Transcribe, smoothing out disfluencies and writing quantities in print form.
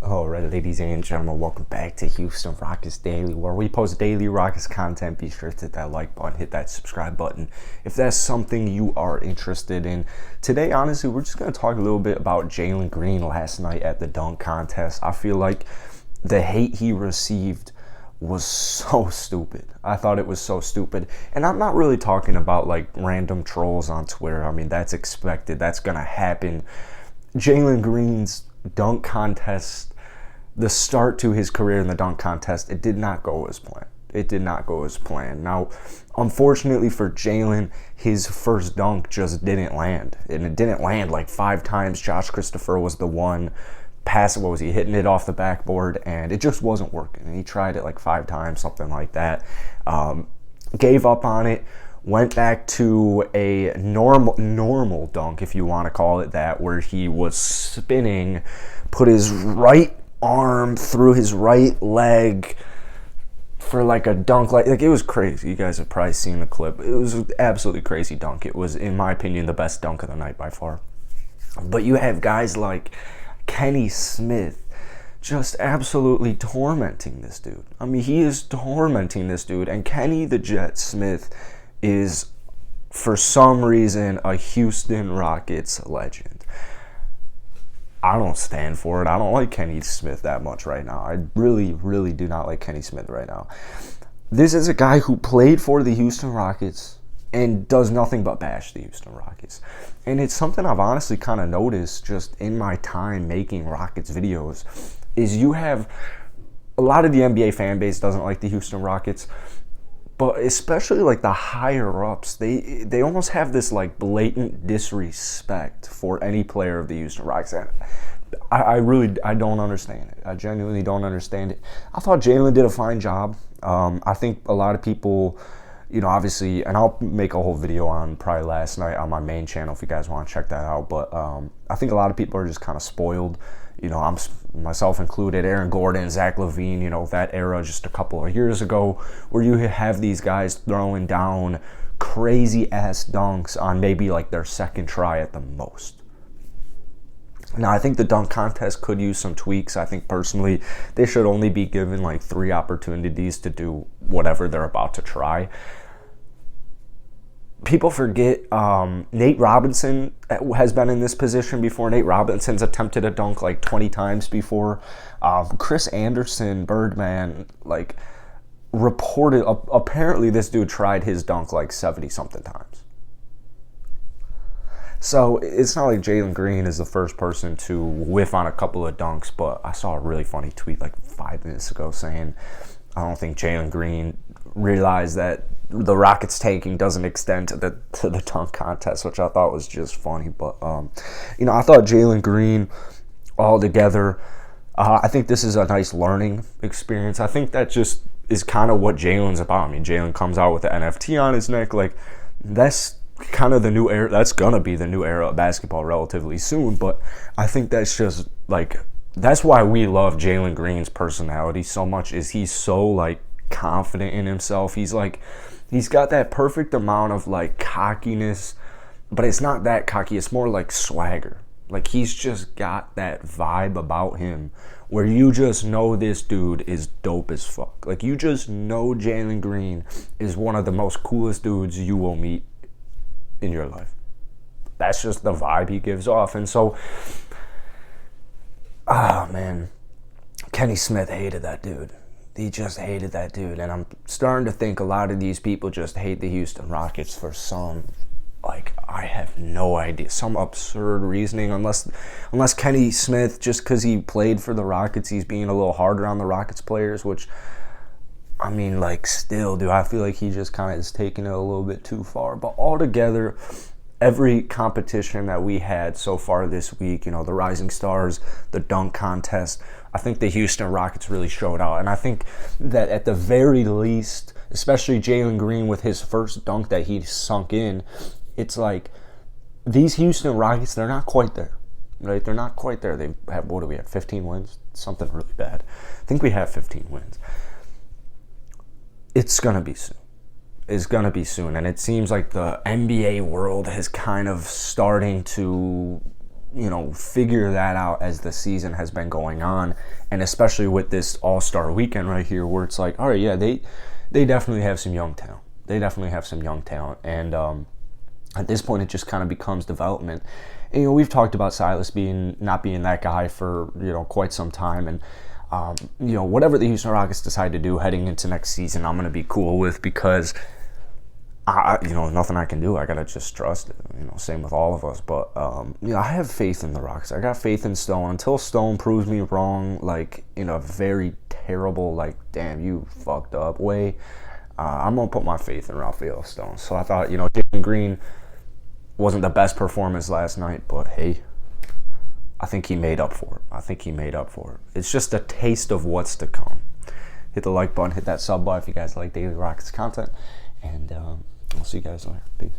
Alright, ladies and gentlemen, welcome back to Houston Rockets Daily, where we post daily Rockets content. Be sure to hit that like button, hit that subscribe button if that's something you are interested in. Today, honestly, we're just going to talk a little bit about Jalen Green last night at the dunk contest. I feel like the hate he received was so stupid. I thought it was so stupid. And I'm not really talking about like random trolls on Twitter. I mean, that's expected. That's going to happen. Jalen Green's dunk contest, the start to his career in the dunk contest, it did not go as planned. It did not go as planned. Now, unfortunately for Jalen, his first dunk just didn't land. And it didn't land like 5 times. Josh Christopher was the one pass. What was he hitting it off the backboard? And it just wasn't working. And he tried it like 5 times, something like that. Gave up on it. Went back to a normal dunk, if you want to call it that, where he was spinning, put his right arm through his right leg for like a dunk. Like it was crazy. You guys have probably seen the clip. It was an absolutely crazy dunk. It was, in my opinion, the best dunk of the night by far. But you have guys like Kenny Smith just absolutely tormenting this dude. I mean, he is tormenting this dude. And Kenny the Jet Smith is, for some reason, a Houston Rockets legend. I don't stand for it. I don't like Kenny Smith that much right now. I really, really do not like Kenny Smith right now. This is a guy who played for the Houston Rockets and does nothing but bash the Houston Rockets. And it's something I've honestly kind of noticed just in my time making Rockets videos, is you have a lot of the NBA fan base doesn't like the Houston Rockets. But especially like the higher ups, they almost have this like blatant disrespect for any player of the Houston Rockets. I don't understand it. I genuinely don't understand it. I thought Jalen did a fine job. I think a lot of people, obviously, and I'll make a whole video on probably last night on my main channel if you guys want to check that out. But I think a lot of people are just kind of spoiled. I'm myself included, Aaron Gordon, Zach LaVine, that era just a couple of years ago, where you have these guys throwing down crazy ass dunks on maybe like their second try at the most. Now, I think the dunk contest could use some tweaks. I think personally they should only be given like 3 opportunities to do whatever they're about to try. People forget Nate Robinson has been in this position before. Nate Robinson's attempted a dunk like 20 times before. Chris Anderson, Birdman, apparently this dude tried his dunk like 70-something times. So it's not like Jalen Green is the first person to whiff on a couple of dunks, but I saw a really funny tweet like 5 minutes ago saying, I don't think Jalen Green realized that the Rockets tanking doesn't extend to the dunk contest, which I thought was just funny. But I thought Jalen Green altogether, I think this is a nice learning experience. I think that just is kind of what Jalen's about. I mean, Jalen comes out with the NFT on his neck. Like, that's kind of the new era. That's gonna be the new era of basketball relatively soon. But I think that's just like, that's why we love Jalen Green's personality so much, is he's so like confident in himself. He's got that perfect amount of like cockiness, but it's not that cocky. It's more like swagger. Like, he's just got that vibe about him where you just know this dude is dope as fuck. Like, you just know Jalen Green is one of the most coolest dudes you will meet in your life. That's just the vibe he gives off. And so, man, Kenny Smith hated that dude. He just hated that dude. And I'm starting to think a lot of these people just hate the Houston Rockets for some, like, I have no idea, some absurd reasoning. Unless Kenny Smith, just because he played for the Rockets, he's being a little harder on the Rockets players, which, I mean, like, still, dude, I feel like he just kind of is taking it a little bit too far. But altogether, every competition that we had so far this week, the Rising Stars, the dunk contest, I think the Houston Rockets really showed out. And I think that at the very least, especially Jalen Green with his first dunk that he sunk in, it's like these Houston Rockets, they're not quite there. Right? They're not quite there. They have, what do we have, 15 wins? Something really bad. I think we have 15 wins. It's going to be soon. It's going to be soon. And it seems like the NBA world is kind of starting to figure that out as the season has been going on, and especially with this All-Star weekend right here, where it's like, all right, yeah, they definitely have some young talent. They definitely have some young talent, and at this point, it just kind of becomes development. And, we've talked about Silas not being that guy for quite some time, and whatever the Houston Rockets decide to do heading into next season, I'm gonna be cool with, because nothing I can do. I gotta just trust it. Same with all of us. But I have faith in the Rockets. I got faith in Stone until Stone proves me wrong, like in a very terrible, like, damn, you fucked up way. I'm gonna put my faith in Rafael Stone. So I thought, Jalen Green wasn't the best performance last night, but hey, I think he made up for it. It's just a taste of what's to come. Hit the like button, hit that sub button if you guys like daily Rockets content, and I'll see you guys later. Peace.